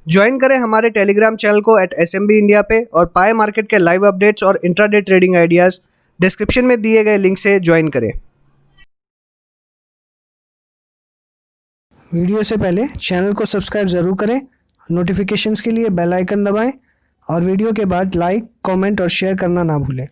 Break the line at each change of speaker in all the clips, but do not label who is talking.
Join करें हमारे Telegram channel को @SMB इंडिया पे और पाए मार्केट के लाइव अपडेट्स और इंट्राडे ट्रेडिंग आइडियाज़ डिस्क्रिप्शन में दिए गए लिंक से ज्वाइन करें। वीडियो से पहले चैनल को सब्सक्राइब ज़रूर करें, नोटिफिकेशंस के लिए बेल आइकन दबाएं और वीडियो के बाद लाइक, कमेंट और शेयर करना ना भूलें।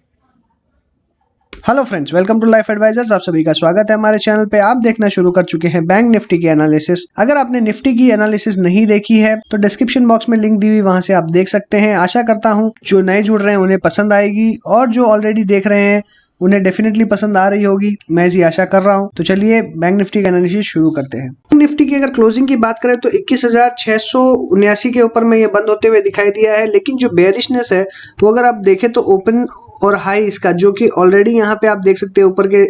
Hello friends, welcome to life advisors. आप सभी का स्वागत है हमारे चैनल पे। आप देखना शुरू कर चुके हैं बैंक निफ्टी की एनालिसिस। अगर आपने निफ्टी की एनालिसिस नहीं देखी है तो डिस्क्रिप्शन बॉक्स में लिंक दी हुई, वहां से आप देख सकते हैं। आशा करता हूं जो नए जुड़ रहे हैं उन्हें पसंद आएगी और जो ऑलरेडी देख रहे हैं उन्हें डेफिनेटली पसंद आ रही होगी, मैं ऐसी आशा कर रहा हूं। तो चलिए बैंक निफ्टी का एनालिसिस शुरू करते हैं। बैंक निफ्टी की अगर क्लोजिंग की बात करें तो 21,679 के ऊपर में ये बंद होते हुए दिखाई दिया है, लेकिन जो बेयरिशनेस है वो अगर आप देखें तो ओपन और हाई इसका, जो कि ऑलरेडी यहाँ पे आप देख सकते हैं, ऊपर के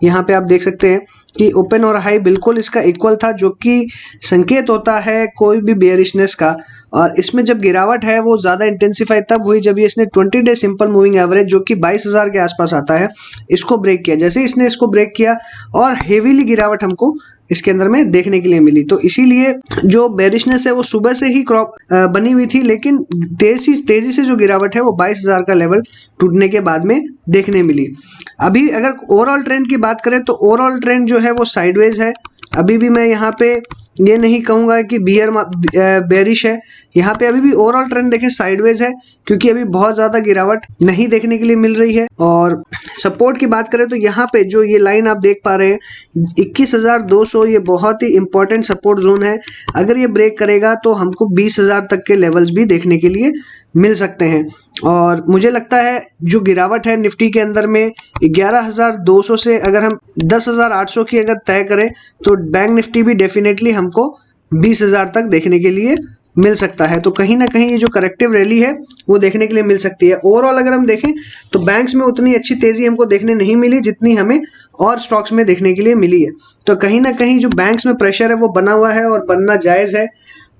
यहाँ पे आप देख सकते हैं कि ओपन और हाई बिल्कुल इसका इक्वल था, जो कि संकेत होता है कोई भी बेयरिशनेस का। और इसमें जब गिरावट है वो ज़्यादा इंटेंसिफाई तब हुई जब ये इसने 20 डे सिंपल मूविंग एवरेज, जो कि 22,000 के आसपास आता है, इसको ब्रेक किया। जैसे इसने इसको ब्रेक किया और हेवीली गिरावट हमको इसके अंदर में देखने के लिए मिली, तो इसीलिए जो बेरिशनेस है वो सुबह से ही क्रॉप बनी हुई थी, लेकिन तेजी से जो गिरावट है वो 22,000 का लेवल टूटने के बाद में देखने मिली। अभी अगर ओवरऑल ट्रेंड की बात करें तो ओवरऑल ट्रेंड जो है वो साइडवेज है। अभी भी मैं यहाँ पे ये नहीं कहूँगा कि बेरिश है, यहाँ पे अभी भी ओवरऑल ट्रेंड देखें साइडवेज है, क्योंकि अभी बहुत ज़्यादा गिरावट नहीं देखने के लिए मिल रही है। और सपोर्ट की बात करें तो यहाँ पे जो ये लाइन आप देख पा रहे हैं 21,200, ये बहुत ही इंपॉर्टेंट सपोर्ट जोन है। अगर ये ब्रेक करेगा तो हमको 20,000 तक के लेवल्स भी देखने के लिए मिल सकते हैं। और मुझे लगता है जो गिरावट है निफ्टी के अंदर में 11,200 से अगर हम 10,800 की अगर तय करें तो बैंक निफ्टी भी डेफिनेटली हमको 20,000 तक देखने के लिए मिल सकता है। तो कहीं ना कहीं ये जो करेक्टिव रैली है वो देखने के लिए मिल सकती है। ओवरऑल अगर हम देखें तो बैंक्स में उतनी अच्छी तेजी हमको देखने नहीं मिली जितनी हमें और स्टॉक्स में देखने के लिए मिली है। तो कहीं ना कहीं जो बैंक्स में प्रेशर है वो बना हुआ है और बनना जायज़ है।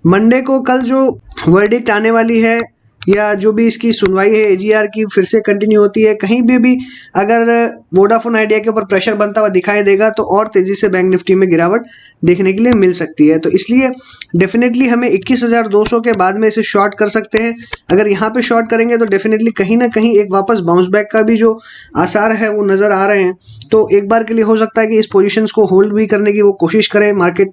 मंडे को कल जो वर्डिक्ट आने वाली है या जो भी इसकी सुनवाई है एजीआर की फिर से कंटिन्यू होती है, कहीं भी अगर वोडाफोन आइडिया के ऊपर प्रेशर बनता हुआ दिखाई देगा तो और तेजी से बैंक निफ्टी में गिरावट देखने के लिए मिल सकती है। तो इसलिए डेफिनेटली हमें 21,200 के बाद में इसे शॉर्ट कर सकते हैं। अगर यहाँ पे शॉर्ट करेंगे तो डेफिनेटली कहीं ना कहीं एक वापस बाउंस बैक का भी जो आसार है वो नज़र आ रहे हैं। तो एक बार के लिए हो सकता है कि इस पोजीशंस को होल्ड भी करने की वो कोशिश करे मार्केट।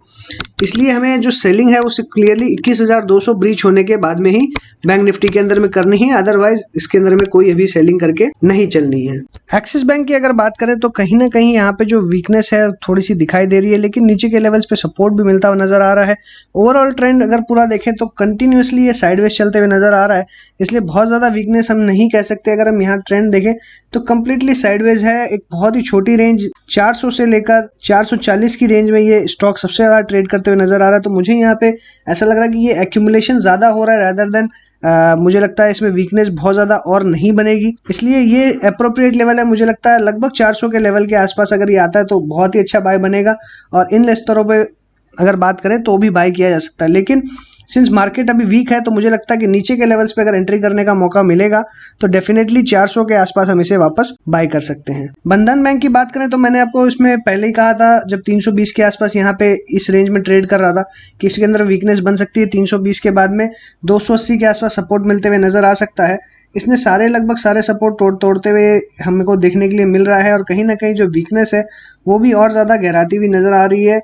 इसलिए हमें जो सेलिंग है वो क्लियरली 21,200 ब्रीच होने के बाद में ही बैंक निफ्टी के अंदर में करनी है, अदरवाइज इसके अंदर में कोई अभी सेलिंग करके नहीं चलनी है। एक्सिस बैंक की अगर बात करें तो कहीं ना कहीं यहाँ पे जो वीकनेस है थोड़ी सी दिखाई दे रही है, लेकिन नीचे के लेवल्स पे सपोर्ट भी मिलता हुआ नजर आ रहा है। ओवरऑल ट्रेंड अगर पूरा देखें तो कंटिन्यूसली ये साइडवेज चलते हुए नजर आ रहा है, इसलिए बहुत ज़्यादा वीकनेस हम नहीं कह सकते। अगर हम यहाँ ट्रेंड देखें तो कंप्लीटली साइडवेज है। एक बहुत ही छोटी रेंज 400 से लेकर 440 की रेंज में ये स्टॉक सबसे ज़्यादा ट्रेड करते हुए नजर आ रहा है। तो मुझे यहाँ पे ऐसा लग रहा है कि ये एक्यूमुलेशन ज़्यादा हो रहा है रैदर देन मुझे लगता है इसमें वीकनेस बहुत ज़्यादा और नहीं बनेगी, इसलिए ये अप्रोप्रिएट लेवल है। मुझे लगता है लगभग 400 के लेवल के आसपास अगर ये आता है तो बहुत ही अच्छा बाय बनेगा और इन स्तरों पे अगर बात करें तो भी बाय किया जा सकता है। लेकिन सिंस मार्केट अभी वीक है तो मुझे लगता है कि नीचे के लेवल्स पे अगर एंट्री करने का मौका मिलेगा तो डेफिनेटली 400 के आसपास हम इसे वापस बाय कर सकते हैं। बंधन बैंक की बात करें तो मैंने आपको इसमें पहले ही कहा था, जब 320 के आसपास यहाँ पे इस रेंज में ट्रेड कर रहा था, कि इसके अंदर वीकनेस बन सकती है। 320 के बाद में 280 के आसपास सपोर्ट मिलते हुए नजर आ सकता है। इसने लगभग सारे सपोर्ट तोड़ते हुए हमको देखने के लिए मिल रहा है और कहीं ना कहीं जो वीकनेस है वो भी और ज़्यादा गहराती हुई नज़र आ रही है।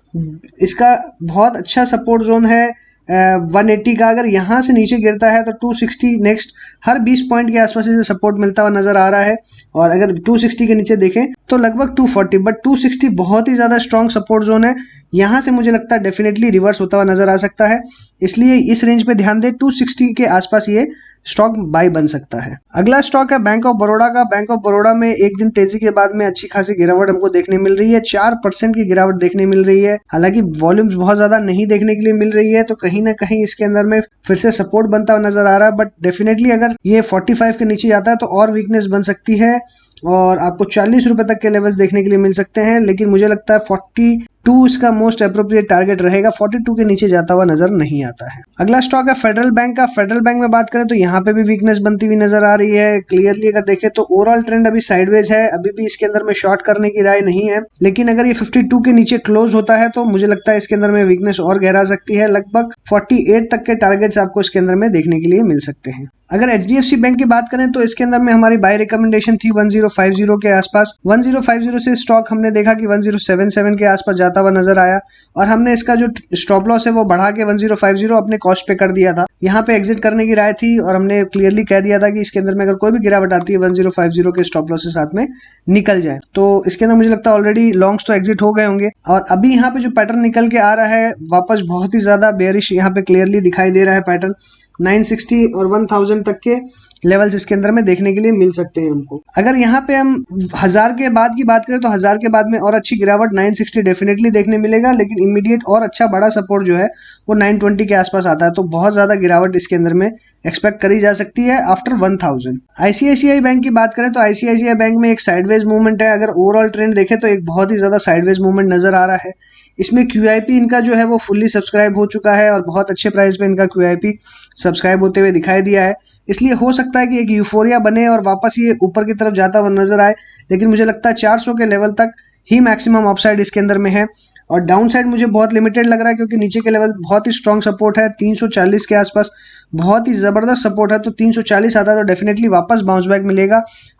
इसका बहुत अच्छा सपोर्ट जोन है 180 का। अगर यहाँ से नीचे गिरता है तो 260 नेक्स्ट हर 20 पॉइंट के आसपास इसे सपोर्ट मिलता हुआ नजर आ रहा है। और अगर 260 के नीचे देखें तो लगभग 240, बट 260 बहुत ही ज़्यादा स्ट्रॉन्ग सपोर्ट जोन है। यहाँ से मुझे लगता है डेफिनेटली रिवर्स होता हुआ नजर आ सकता है, इसलिए इस रेंज पे ध्यान दें। 260 के आसपास ये स्टॉक बाय बन सकता है। अगला स्टॉक है बैंक ऑफ बड़ौदा का। बैंक ऑफ बड़ौदा में एक दिन तेजी के बाद में अच्छी खासी गिरावट हमको देखने मिल रही है, 4% की गिरावट देखने मिल रही है। हालांकि वॉल्यूम्स बहुत ज्यादा नहीं देखने के लिए मिल रही है, तो कहीं ना कहीं इसके अंदर में फिर से सपोर्ट बनता हुआ नजर आ रहा है। बट डेफिनेटली अगर ये 45 के नीचे जाता है तो और वीकनेस बन सकती है और आपको 40 रुपए तक के लेवल्स देखने के लिए मिल सकते हैं। लेकिन मुझे लगता है 42 इसका मोस्ट अप्रोप्रिएट टारगेट रहेगा, 42 के नीचे जाता हुआ नजर नहीं आता है। अगला स्टॉक है फेडरल बैंक का। फेडरल बैंक में बात करें तो यहाँ यहाँ पे भी वीकनेस बनती हुई नजर आ रही है। क्लियरली अगर देखें तो ओवरऑल ट्रेंड अभी साइडवेज है, अभी भी इसके अंदर में शॉर्ट करने की राय नहीं है। लेकिन अगर ये 52 के नीचे क्लोज होता है तो मुझे लगता है इसके अंदर में वीकनेस और गहरा सकती है। लगभग 48 तक के टारगेट्स आपको इसके अंदर में देखने के लिए मिल सकते हैं। अगर HDFC बैंक की बात करें तो इसके अंदर में हमारी बाय रिकमेंडेशन थी 1050 के आसपास। 1050 से स्टॉक हमने देखा कि 1077 के आसपास जाता हुआ नजर आया और हमने इसका जो स्टॉप लॉस है वो बढ़ा के 1050 अपने कॉस्ट पे कर दिया था। यहाँ पे एग्जिट करने की राय थी और हमने क्लियरली कह दिया था कि इसके अंदर में अगर कोई भी गिरावट आती है 1050 के स्टॉप लॉस के साथ में निकल जाए। तो इसके अंदर मुझे लगता है ऑलरेडी लॉन्ग्स तो एग्जिट हो गए होंगे और अभी यहाँ पे जो पैटर्न निकल के आ रहा है वापस बहुत ही ज्यादा बेयरिश यहाँ पे क्लियरली दिखाई दे रहा है। पैटर्न 960 और 1000 तक के लेवल्स इसके अंदर में देखने के लिए मिल सकते हैं हमको। अगर यहाँ पे हम 1000 के बाद की बात करें तो 1000 के बाद में और अच्छी गिरावट 960 डेफिनेटली देखने मिलेगा, लेकिन इमीडिएट और अच्छा बड़ा सपोर्ट जो है वो 920 के आसपास आता है। तो बहुत ज्यादा गिरावट इसके अंदर में एक्सपेक्ट करी जा सकती है आफ्टर 1000। ICICI बैंक की बात करें तो ICICI बैंक में एक साइडवेज मूवमेंट है। अगर ओवरऑल ट्रेंड देखें तो एक बहुत ही ज्यादा साइडवेज मूवमेंट नजर आ रहा है। इसमें QIP इनका जो है वो फुल्ली सब्सक्राइब हो चुका है और बहुत अच्छे प्राइस पे इनका QIP सब्सक्राइब होते हुए दिखाई दिया है। इसलिए हो सकता है कि एक यूफोरिया बने और वापस ये ऊपर की तरफ जाता हुआ नजर आए, लेकिन मुझे लगता है 400 के लेवल तक ही मैक्सिमम अपसाइड इसके अंदर में है और डाउन साइड मुझे बहुत लिमिटेड लग रहा है क्योंकि नीचे के लेवल बहुत ही स्ट्रॉन्ग सपोर्ट है। 340 के आसपास बहुत ही जबरदस्त सपोर्ट है, तो 340 आता है तो डेफिनेटली वापस बाउंस बैक मिलेगा।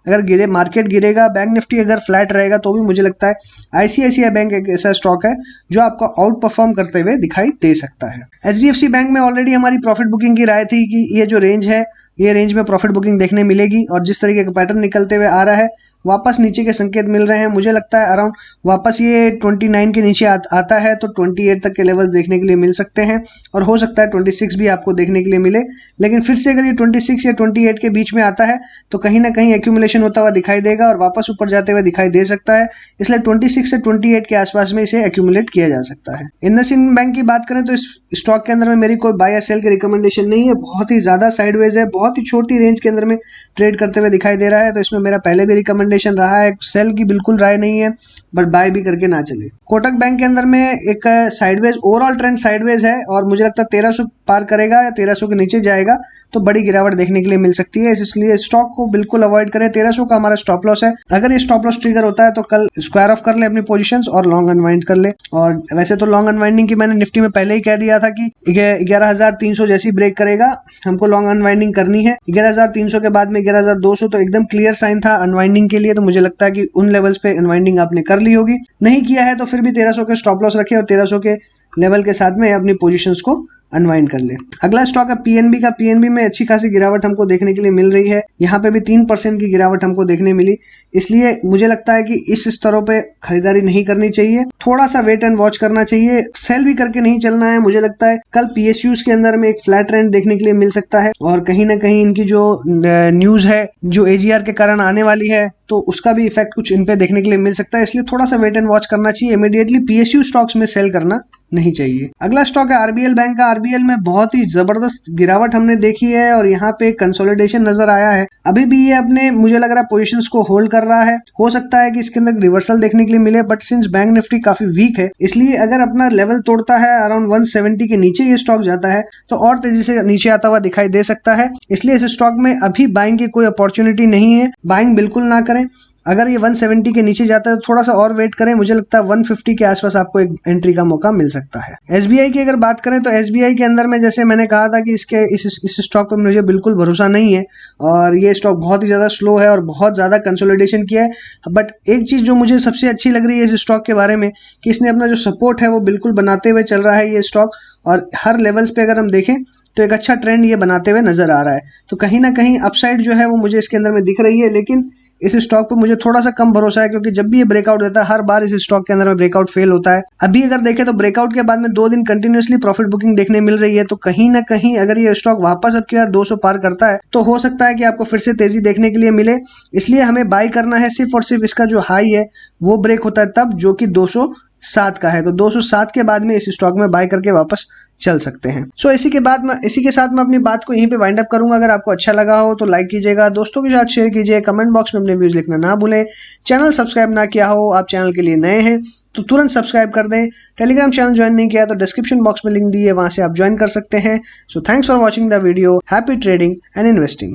अगर मार्केट गिरेगा, बैंक निफ्टी अगर फ्लैट रहेगा तो भी मुझे लगता है ICICI बैंक एक ऐसा स्टॉक है जो आपको आउट परफॉर्म करते हुए दिखाई दे सकता है। HDFC बैंक में ऑलरेडी हमारी प्रॉफिट बुकिंग की राय थी कि ये जो रेंज है ये रेंज में प्रॉफिट बुकिंग देखने मिलेगी और जिस तरीके का पैटर्न निकलते हुए आ रहा है वापस नीचे के संकेत मिल रहे हैं। मुझे लगता है अराउंड वापस ये 29 के नीचे आता है तो 28 तक के लेवल्स देखने के लिए मिल सकते हैं और हो सकता है 26 भी आपको देखने के लिए मिले। लेकिन फिर से अगर ये 26 या 28 के बीच में आता है तो कहीं ना कहीं एक्यूमुलेशन होता हुआ दिखाई देगा और वापस ऊपर जाते हुए दिखाई दे सकता है। इसलिए 26 से 28 के आसपास में इसे एक्यूमुलेट किया जा सकता है। इंडसइंड बैंक की बात करें तो इस स्टॉक के अंदर में मेरी कोई बाय या सेल की रिकमेंडेशन नहीं है। बहुत ही ज्यादा साइडवेज है, बहुत ही छोटी रेंज के अंदर में ट्रेड करते हुए दिखाई दे रहा है, तो इसमें मेरा पहले भी रिकमेंडेशन रहा है। सेल की बिल्कुल राय नहीं है, बट बाय भी करके ना चले। कोटक बैंक के अंदर में एक साइडवेज ओवरऑल ट्रेंड साइडवेज है और मुझे लगता है 1300 पार करेगा या 1300 के नीचे जाएगा तो बड़ी गिरावट देखने के लिए मिल सकती है। इसलिए स्टॉक को बिल्कुल अवॉइड करें। 1300 का हमारा स्टॉप लॉस है। अगर ये स्टॉप लॉस ट्रिगर होता है तो कल स्क्वायर ऑफ कर ले अपनी पोजीशंस और लॉन्ग अनवाइंड कर ले। और वैसे तो लॉन्ग अनवाइंडिंग की मैंने निफ्टी में पहले ही कह दिया था कि 11300 जैसी ब्रेक करेगा हमको लॉन्ग अनवाइंडिंग करनी है। 11300 के बाद में 11200 तो एकदम क्लियर साइन था अनवाइंडिंग के लिए, तो मुझे लगता है कि उन लेवल्स पे अनवाइंडिंग आपने कर ली होगी। नहीं किया है तो फिर भी 1300 के स्टॉप लॉस रखे और 1300 के लेवल के साथ में अपनी पोजीशंस को अनवाइंड कर ले। अगला स्टॉक है PNB का। PNB में अच्छी खासी गिरावट हमको देखने के लिए मिल रही है। यहाँ पे भी 3% की गिरावट हमको देखने मिली, इसलिए मुझे लगता है कि इस स्तरों पे खरीदारी नहीं करनी चाहिए। थोड़ा सा वेट एंड वॉच करना चाहिए, सेल भी करके नहीं चलना है। मुझे लगता है कल PSUs के अंदर में एक फ्लैट ट्रेंड देखने के लिए मिल सकता है और कहीं ना कहीं इनकी जो न्यूज है जो AGR के कारण आने वाली है तो उसका भी इफेक्ट कुछ इन पे देखने के लिए मिल सकता है। इसलिए थोड़ा सा वेट एंड वॉच करना चाहिए। इमीडिएटली PSU स्टॉक्स में सेल करना नहीं चाहिए। अगला स्टॉक है RBL बैंक का। RBL में बहुत ही जबरदस्त गिरावट हमने देखी है और यहाँ पे कंसोलिडेशन नजर आया है। अभी भी ये अपने मुझे लग रहा है पोजीशंस को होल्ड कर रहा है। हो सकता है कि इसके अंदर रिवर्सल देखने के लिए मिले, बट सिंस बैंक निफ्टी काफी वीक है इसलिए अगर अपना लेवल तोड़ता है अराउंड 170 के नीचे ये स्टॉक जाता है तो और तेजी से नीचे आता हुआ दिखाई दे सकता है। इसलिए इस स्टॉक में अभी बाइंग की कोई अपॉर्चुनिटी नहीं है, बाइंग बिल्कुल ना करें। अगर ये 170 के नीचे जाता है तो थोड़ा सा और वेट करें। मुझे लगता है 150 के आसपास आपको एक एंट्री का मौका मिल सकता है। SBI की अगर बात करें तो SBI के अंदर में जैसे मैंने कहा था कि इस स्टॉक पर मुझे बिल्कुल भरोसा नहीं है और ये स्टॉक बहुत ही ज़्यादा स्लो है और बहुत ज़्यादा कंसोलिडेशन किया है। बट एक चीज़ जो मुझे सबसे अच्छी लग रही है इस स्टॉक के बारे में कि इसने अपना जो सपोर्ट है वो बिल्कुल बनाते हुए चल रहा है ये स्टॉक, और हर लेवल्स पे अगर हम देखें तो एक अच्छा ट्रेंड ये बनाते हुए नजर आ रहा है। तो कहीं ना कहीं अपसाइड जो है वो मुझे इसके अंदर में दिख रही है, लेकिन इस स्टॉक पे मुझे थोड़ा सा कम भरोसा है क्योंकि जब भी ये ब्रेकआउट देता है हर बार इस स्टॉक के अंदर में ब्रेकआउट फेल होता है। अभी अगर देखें तो ब्रेकआउट के बाद में 2 दिन कंटिन्यूअसली प्रॉफिट बुकिंग देखने मिल रही है, तो कहीं ना कहीं अगर ये स्टॉक वापस अब की बार 200 पार करता है तो हो सकता है कि आपको फिर से तेजी देखने के लिए मिले। इसलिए हमें बाय करना है सिर्फ और सिर्फ इसका जो हाई है वो ब्रेक होता है तब, जो कि 207 का है, तो 207 के बाद में इस स्टॉक में बाय करके वापस चल सकते हैं। सो इसी के साथ मैं अपनी बात को यहीं पे वाइंड अप करूंगा। अगर आपको अच्छा लगा हो तो लाइक कीजिएगा, दोस्तों के साथ शेयर कीजिए, कमेंट बॉक्स में अपने व्यूज लिखना ना भूलें। चैनल सब्सक्राइब ना किया हो, आप चैनल के लिए नए हैं तो तुरंत सब्सक्राइब कर दें। टेलीग्राम चैनल ज्वाइन नहीं किया तो डिस्क्रिप्शन बॉक्स में लिंक दी है, वहां से आप ज्वाइन कर सकते हैं। So thanks for watching the video. Happy trading and investing.